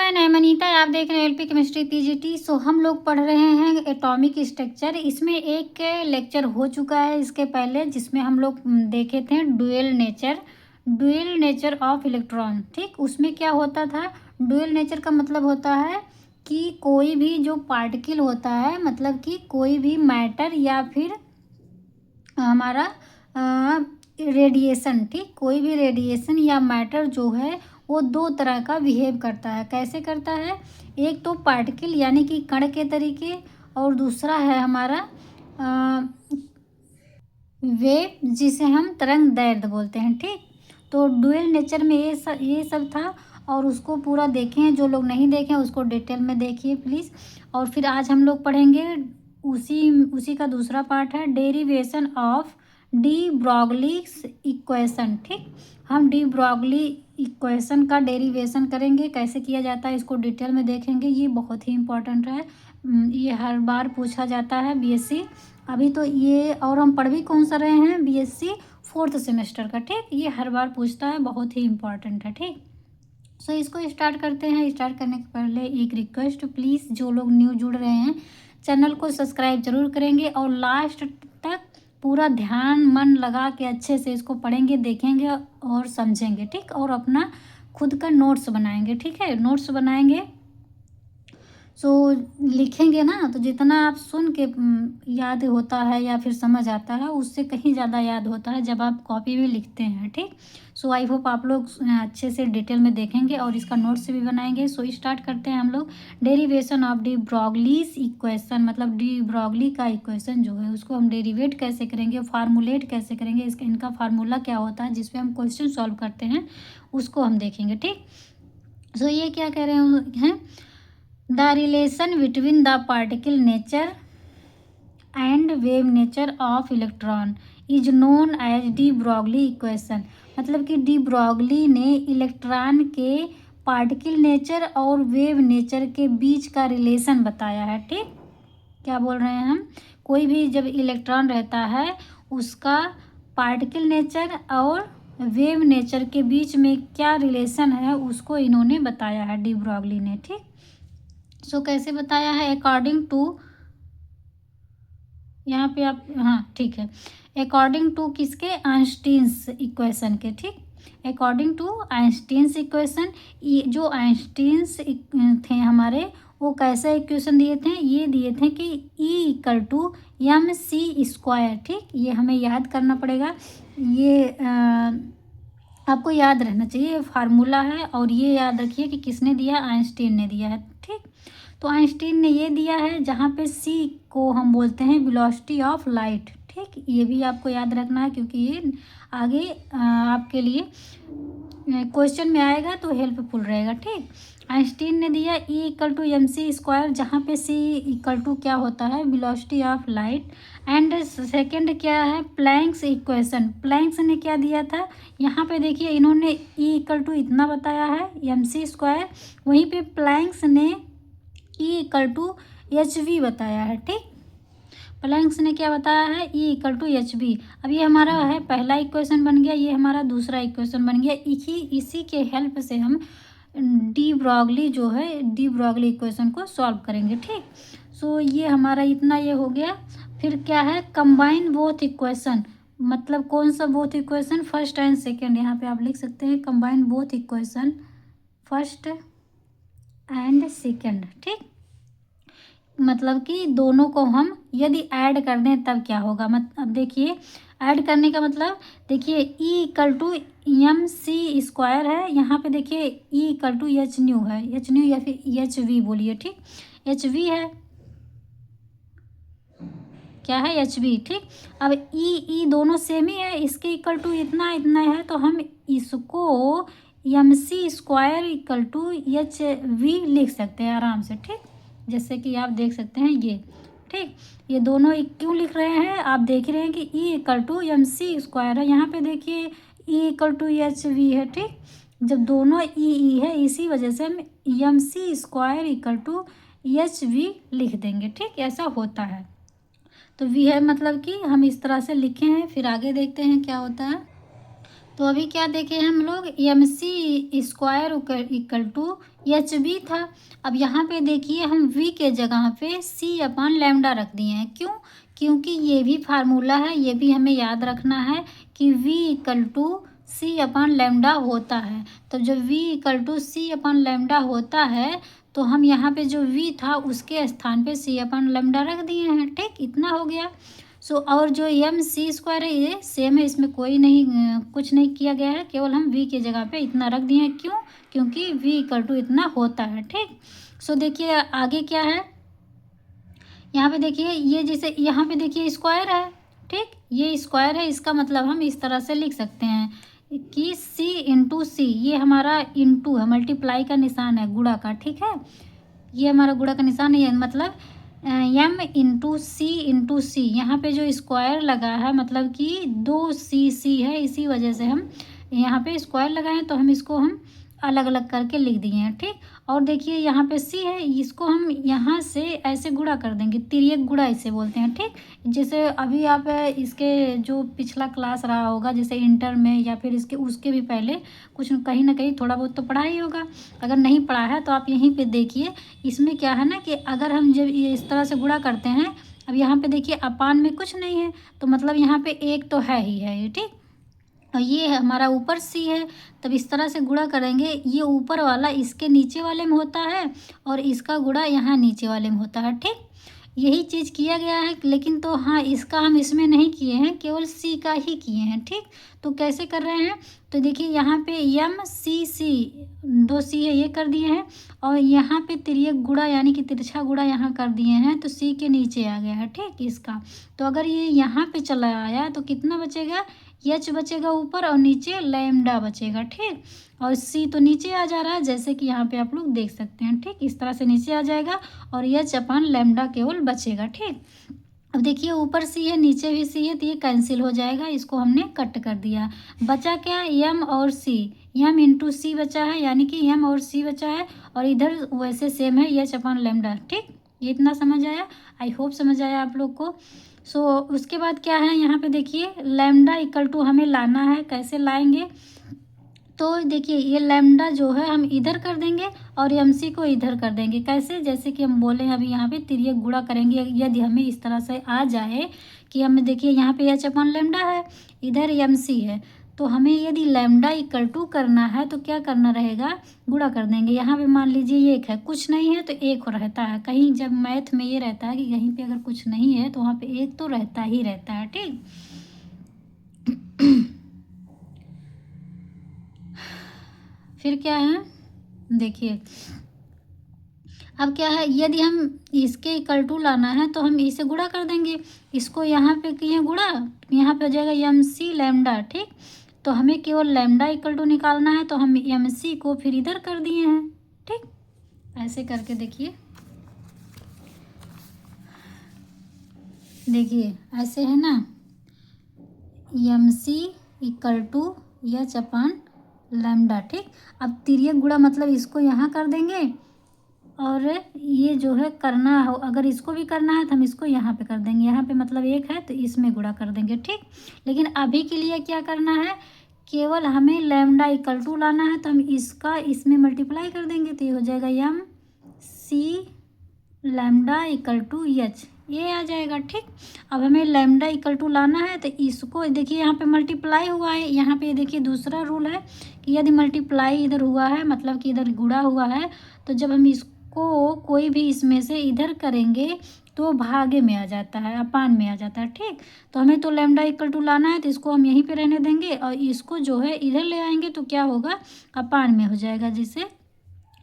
Everyone, आई अनीता। आप देख रहे हैं एलपी केमिस्ट्री पीजीटी। सो हम लोग पढ़ रहे हैं एटॉमिक स्ट्रक्चर। इसमें एक लेक्चर हो चुका है इसके पहले, जिसमें हम लोग देखे थे ड्यूअल नेचर ऑफ इलेक्ट्रॉन। ठीक, उसमें क्या होता था? ड्यूअल नेचर का मतलब होता है कि कोई भी जो पार्टिकल होता है, मतलब कि कोई भी मैटर या फिर हमारा रेडिएशन, ठीक, कोई भी रेडिएशन या मैटर जो है वो दो तरह का बिहेव करता है। कैसे करता है? एक तो पार्टिकल यानी कि कण के तरीके, और दूसरा है हमारा वेव, जिसे हम तरंग दैर्ध्य बोलते हैं। ठीक, तो ड्यूअल नेचर में ये सब था, और उसको पूरा देखें। जो लोग नहीं देखें उसको डिटेल में देखिए प्लीज़। और फिर आज हम लोग पढ़ेंगे उसी का दूसरा पार्ट है डेरिवेशन ऑफ डी ब्रॉगलीस इक्वेशन। ठीक, हम डी ब्रॉगली इक्वेशन का डेरिवेशन करेंगे। कैसे किया जाता है इसको डिटेल में देखेंगे। ये बहुत ही इम्पोर्टेंट है, ये हर बार पूछा जाता है बीएससी। अभी तो ये, और हम पढ़ भी कौन सा रहे हैं? बीएससी 4th सेमेस्टर का। ठीक, ये हर बार पूछता है, बहुत ही इम्पोर्टेंट है। ठीक, सो इसको स्टार्ट करते हैं। स्टार्ट करने के पहले एक रिक्वेस्ट, प्लीज़ जो लोग न्यू जुड़ रहे हैं चैनल को सब्सक्राइब जरूर करेंगे, और लास्ट तक पूरा ध्यान मन लगा के अच्छे से इसको पढ़ेंगे, देखेंगे और समझेंगे। ठीक, और अपना खुद का नोट्स बनाएंगे। ठीक है, नोट्स बनाएंगे सो लिखेंगे ना, तो जितना आप सुन के याद होता है या फिर समझ आता है, उससे कहीं ज़्यादा याद होता है जब आप कॉपी में लिखते हैं। ठीक, सो आई होप आप लोग अच्छे से डिटेल में देखेंगे और इसका नोट्स भी बनाएंगे। सो स्टार्ट करते हैं हम लोग। डेरिवेशन ऑफ डी ब्रॉगलीस इक्वेशन, मतलब डी ब्रॉगली का इक्वेशन जो है उसको हम डेरिवेट कैसे करेंगे, फार्मूलेट कैसे करेंगे, इनका फार्मूला क्या होता है जिसपे हम क्वेश्चन सॉल्व करते हैं, उसको हम देखेंगे। ठीक, सो ये क्या कह रहे हैं? The relation between the particle nature and wave nature of electron is known as de Broglie equation. मतलब कि डी ब्रॉगली ने इलेक्ट्रॉन के पार्टिकल नेचर और वेव नेचर के बीच का रिलेशन बताया है। ठीक, क्या बोल रहे हैं हम? कोई भी जब इलेक्ट्रॉन रहता है, उसका पार्टिकल नेचर और वेव नेचर के बीच में क्या रिलेशन है, उसको इन्होंने बताया है, डी ब्रॉगली ने। ठीक, सो कैसे बताया है? अकॉर्डिंग टू, यहाँ पे आप, हाँ ठीक है, अकॉर्डिंग टू किसके? आइंस्टीन्स इक्वेशन के। ठीक, अकॉर्डिंग टू आइंस्टीन्स इक्वेशन। ये जो आइंस्टीन्स थे हमारे, वो कैसे इक्वेशन दिए थे? ये दिए थे कि E = mc²। ठीक, ये हमें याद करना पड़ेगा। ये आपको याद रहना चाहिए, ये फार्मूला है, और ये याद रखिए कि किसने दिया? आइंस्टीन ने दिया है। ठीक, तो आइंस्टीन ने ये दिया है जहाँ पे सी को हम बोलते हैं वेलोसिटी ऑफ लाइट। ठीक, ये भी आपको याद रखना है, क्योंकि ये आगे आपके लिए क्वेश्चन में आएगा तो हेल्पफुल रहेगा। ठीक, आइंस्टीन ने दिया E = mc², जहाँ पे C = क्या होता है? Velocity of light. And second क्या है? Planks equation. प्लैंक्स ने क्या दिया था? यहाँ पे देखिए, इन्होंने E = इतना बताया है, mc²। वहीं पे प्लैंक्स ने E = बताया है। ठीक, प्लैंक्स ने क्या बताया है? E = अब ये हमारा है पहला इक्वेशन बन गया, ये हमारा दूसरा इक्वेशन बन गया। इसी के हेल्प से हम डी ब्रॉगली इक्वेशन को सॉल्व करेंगे। ठीक, सो ये हमारा इतना ये हो गया। फिर क्या है? Combine both equation. मतलब कौन सा both equation? First and second. यहाँ पे आप लिख सकते हैं combine both equation first and second. ठीक, मतलब कि दोनों को हम यदि ऐड कर दें तब क्या होगा? अब देखिए, ऐड करने का मतलब देखिए, E = mc² है। यहाँ पे देखिए E = है, या फिर hv बोलिए। ठीक, hv है, क्या है? hv। ठीक, अब ई दोनों सेम ही है, इसके इक्वल टू इतना है, तो हम इसको mc² = hv लिख सकते हैं आराम से। ठीक, जैसे कि आप देख सकते हैं ये। ठीक, ये दोनों क्यों लिख रहे हैं? आप देख रहे हैं कि E = mc² है, यहाँ पे देखिए E = hv है। ठीक, जब दोनों ई है, इसी वजह से हम mc² = hv लिख देंगे। ठीक, ऐसा होता है। तो वी है मतलब कि हम इस तरह से लिखे हैं। फिर आगे देखते हैं क्या होता है। तो अभी क्या देखे हम लोग? mc² = एच बी था। अब यहाँ पे देखिए हम वी के जगह पे सी अपन लैम्डा रख दिए हैं। क्यों? क्योंकि ये भी फार्मूला है, ये भी हमें याद रखना है कि v equal to C upon lambda होता है। तो जब v equal to C upon lambda होता है तो हम यहाँ पे जो v था उसके स्थान पे सी अपन लैम्डा रख दिए हैं। ठीक, इतना हो गया। सो और जो एम सी स्क्वायर है ये सेम है, इसमें कोई नहीं कुछ नहीं किया गया है, केवल हम v के जगह पे इतना रख दिए हैं। क्यों? क्योंकि v इक्वल टू इतना होता है। ठीक, सो देखिए आगे क्या है, यहाँ पे देखिए ये जैसे यहाँ पे देखिए स्क्वायर है। ठीक, ये स्क्वायर है, इसका मतलब हम इस तरह से लिख सकते हैं कि c इंटू सी, ये हमारा इंटू है, मल्टीप्लाई का निशान है, गुणा का। ठीक है, ये हमारा गुणा का निशान है, मतलब m इंटू सी, यहाँ पे जो स्क्वायर लगा है मतलब कि 2cc है, इसी वजह से हम यहाँ पे स्क्वायर लगाए हैं, तो हम इसको हम अलग अलग करके लिख दिए हैं। ठीक, और देखिए यहाँ पे c है, इसको हम यहाँ से ऐसे गुणा कर देंगे, तिर्यक गुणा इसे बोलते हैं। ठीक, जैसे अभी आप इसके जो पिछला क्लास रहा होगा जैसे इंटर में या फिर इसके उसके भी पहले कुछ कहीं ना कहीं थोड़ा बहुत तो पढ़ा ही होगा। अगर नहीं पढ़ा है तो आप यहीं पे देखिए, इसमें क्या है ना कि अगर हम जब ये इस तरह से गुणा करते हैं, अब यहाँ पे देखिए अपान में कुछ नहीं है तो मतलब यहाँ पे एक तो है ही है ये। ठीक, और ये हमारा ऊपर सी है, तब इस तरह से गुणा करेंगे, ये ऊपर वाला इसके नीचे वाले में होता है और इसका गुणा यहाँ नीचे वाले में होता है। ठीक, यही चीज़ किया गया है, लेकिन तो हाँ इसका हम इसमें नहीं किए हैं, केवल सी का ही किए हैं। ठीक, तो कैसे कर रहे हैं, तो देखिए यहाँ पे एम सी सी 2c है, ये कर दिए हैं, और यहाँ पे तिर्यक गुणा यानी कि तिरछा गुणा यहाँ कर दिए हैं, तो सी के नीचे आ गया है। ठीक, इसका तो अगर ये यहाँ पे चला आया तो कितना बचेगा, एच बचेगा ऊपर और नीचे लैम्डा बचेगा। ठीक, और सी तो नीचे आ जा रहा है जैसे कि यहाँ पे आप लोग देख सकते हैं। ठीक, इस तरह से नीचे आ जाएगा और एच अपन लैम्डा केवल बचेगा। ठीक, अब देखिए ऊपर सी है नीचे भी सी है, तो ये कैंसिल हो जाएगा, इसको हमने कट कर दिया। बचा क्या, एम और सी, एम इंटू सी बचा है, यानी कि एम और सी बचा है, और इधर वैसे सेम है एच अपन लैम्डा। ठीक, ये इतना समझ आया, आई होप समझ आया आप लोग को। सो उसके बाद क्या है, यहाँ पे देखिए लैम्डा इक्वल टू हमें लाना है, कैसे लाएंगे, तो देखिए ये लैम्डा जो है हम इधर कर देंगे और एम सी को इधर कर देंगे। कैसे, जैसे कि हम बोले अभी यहाँ पे तिर्यक गुणा करेंगे, यदि हमें इस तरह से आ जाए कि हमें देखिए यहाँ पे एच अपन लैम्डा है, इधर एम सी है, तो हमें यदि लैम्डा इक्वल टू करना है तो क्या करना रहेगा, गुणा कर देंगे। यहाँ पे मान लीजिए एक है, कुछ नहीं है तो एक रहता है, कहीं जब मैथ में ये रहता है कि कहीं पे अगर कुछ नहीं है तो वहाँ पे एक तो रहता ही रहता है। ठीक, फिर क्या है, देखिए अब क्या है, यदि हम इसके इक्वल टू लाना है तो हम इसे गुणा कर देंगे, इसको यहाँ पे किए गुणा, यहाँ पे हो जाएगा एम सी लैम्डा। ठीक, तो हमें केवल लैम्डा इक्वल टू निकालना है, तो हम एम सी को फिर इधर कर दिए हैं। ठीक, ऐसे करके देखिए, देखिए ऐसे है ना, M C equal to H upon lambda. ठीक, अब तिर्यक गुणा मतलब इसको यहाँ कर देंगे, और ये जो है करना हो, अगर इसको भी करना है तो हम इसको यहाँ पे कर देंगे, यहाँ पे मतलब एक है तो इसमें गुणा कर देंगे। ठीक, लेकिन अभी के लिए क्या करना है, केवल हमें लैम्डा इक्वल टू लाना है, तो हम इसका इसमें मल्टीप्लाई कर देंगे, तो ये हो जाएगा M C lambda equal to H, ये आ जाएगा। ठीक, अब हमें लैम्डा इक्वल टू लाना है, तो इसको देखिए यहाँ पे मल्टीप्लाई हुआ है, यहाँ पे देखिए दूसरा रूल है कि यदि मल्टीप्लाई इधर हुआ है मतलब कि इधर गुणा हुआ है, तो जब हम इसको कोई भी इसमें से इधर करेंगे तो भागे में आ जाता है, अपान में आ जाता है। ठीक, तो हमें तो लैम्डा इक्वल टू लाना है, तो इसको हम यहीं पे रहने देंगे और इसको जो है इधर ले आएंगे, तो क्या होगा, अपान में हो जाएगा, जिसे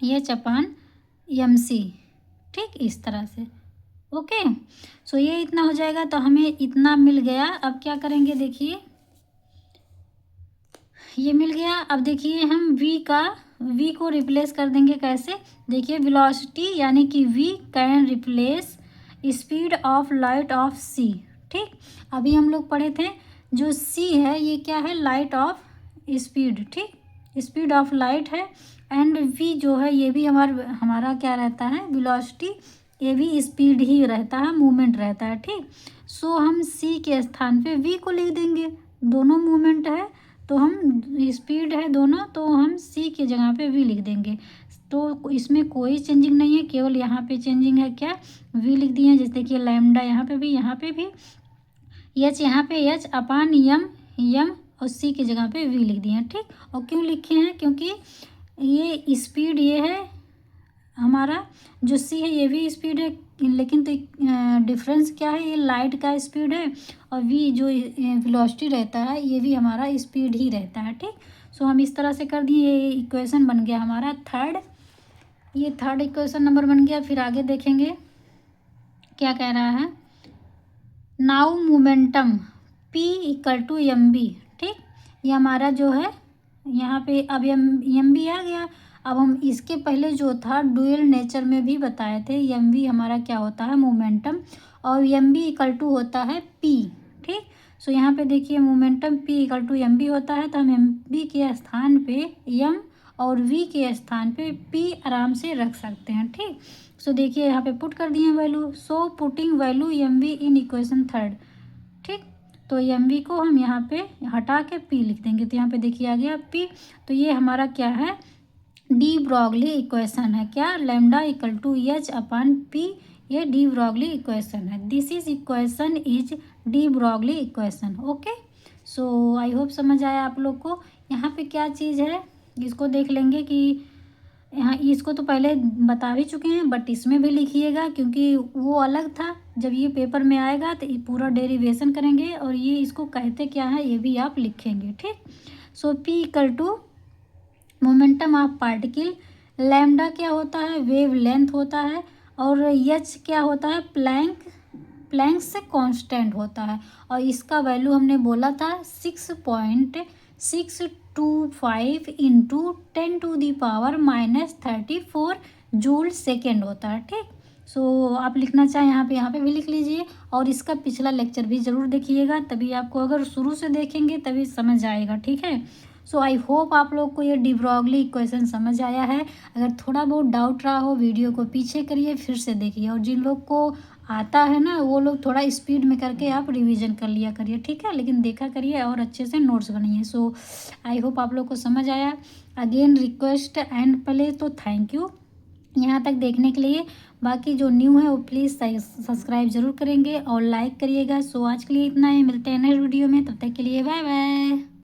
एच अपान एम सी। ठीक, इस तरह से। ओके, सो ये इतना हो जाएगा, तो हमें इतना मिल गया। अब क्या करेंगे, देखिए ये मिल गया। अब देखिए हम v को रिप्लेस कर देंगे, कैसे, देखिए वेलोसिटी यानी कि v can replace speed of light of c। ठीक, अभी हम लोग पढ़े थे जो c है ये क्या है, लाइट ऑफ स्पीड। ठीक, स्पीड ऑफ लाइट है, एंड v जो है ये भी हमारा क्या रहता है, वेलोसिटी, ये भी स्पीड ही रहता है, मूवमेंट रहता है। ठीक, सो हम c के स्थान पे v को लिख देंगे, दोनों मूवमेंट है तो हम स्पीड है दोनों, तो हम c की जगह पे v लिख देंगे। तो इसमें कोई चेंजिंग नहीं है, केवल यहाँ पे चेंजिंग है क्या, वी लिख दिए हैं। जैसे देखिए लैम्डा यहाँ पे भी एच यहाँ पे एच अपान यम और सी की जगह पे वी लिख दिए हैं, ठीक। और क्यों लिखे हैं, क्योंकि ये स्पीड ये है हमारा, जो सी है ये भी स्पीड है, लेकिन तो डिफरेंस क्या है, ये लाइट का स्पीड है और वी जो वेलोसिटी रहता है ये भी हमारा स्पीड ही रहता है, ठीक। सो हम इस तरह से कर दिए, ये इक्वेशन बन गया हमारा थर्ड इक्वेशन नंबर बन गया। फिर आगे देखेंगे क्या कह रहा है, now momentum P equal to M B, ठीक। ये हमारा जो है यहाँ पे अब एम बी आ गया। अब हम इसके पहले जो था डुअल नेचर में भी बताए थे, एम बी हमारा क्या होता है, मोमेंटम, और एम बी इक्वल टू होता है P, ठीक। सो यहाँ पे देखिए momentum P equal to M B होता है, तो हम एम बी के स्थान पे एम और v के स्थान पे P आराम से रख सकते हैं, ठीक। सो देखिए यहाँ पे पुट कर दिए value, so putting value M B in equation third, ठीक। तो एम बी को हम यहाँ पे हटा के P लिख देंगे, तो यहाँ पे देखिए आ गया P। तो ये हमारा क्या है, डी ब्रॉगली इक्वेशन है, क्या, lambda equal to H upon P, ये डी ब्रॉगली इक्वेशन है। This is equation is de Broglie equation, okay. So I hope समझ आया आप लोग को। यहाँ पे क्या चीज़ है इसको देख लेंगे कि यहाँ इसको तो पहले बता भी चुके हैं, बट इसमें भी लिखिएगा क्योंकि वो अलग था। जब ये पेपर में आएगा तो ये पूरा डेरिवेशन करेंगे और ये इसको कहते क्या है ये भी आप लिखेंगे, ठीक। So P equal to momentum of particle, lambda क्या होता है, वेव लेंथ होता है, और एच क्या होता है, प्लैंक से कांस्टेंट होता है। और इसका वैल्यू हमने बोला था 6.625 इंटू 10⁻⁻34 जूल सेकेंड होता है, ठीक। सो आप लिखना चाहें यहाँ पे भी लिख लीजिए, और इसका पिछला लेक्चर भी ज़रूर देखिएगा, तभी आपको, अगर शुरू से देखेंगे तभी समझ आएगा, ठीक है। सो आई होप आप लोग को ये डी ब्रॉगली इक्वेशन समझ आया है। अगर थोड़ा बहुत डाउट रहा हो वीडियो को पीछे करिए, फिर से देखिए, और जिन लोग को आता है ना वो लोग थोड़ा स्पीड में करके आप रिवीजन कर लिया करिए, ठीक है, लेकिन देखा करिए और अच्छे से नोट्स बनाइए। सो आई होप आप लोग को समझ आया। अगेन रिक्वेस्ट एंड पहले तो थैंक यू यहाँ तक देखने के लिए। बाकी जो न्यू है वो प्लीज़ सब्सक्राइब ज़रूर करेंगे और लाइक करिएगा। सो आज के लिए इतना ही, मिलते हैं नेक्स्ट वीडियो में, तब तक के लिए बाय बाय।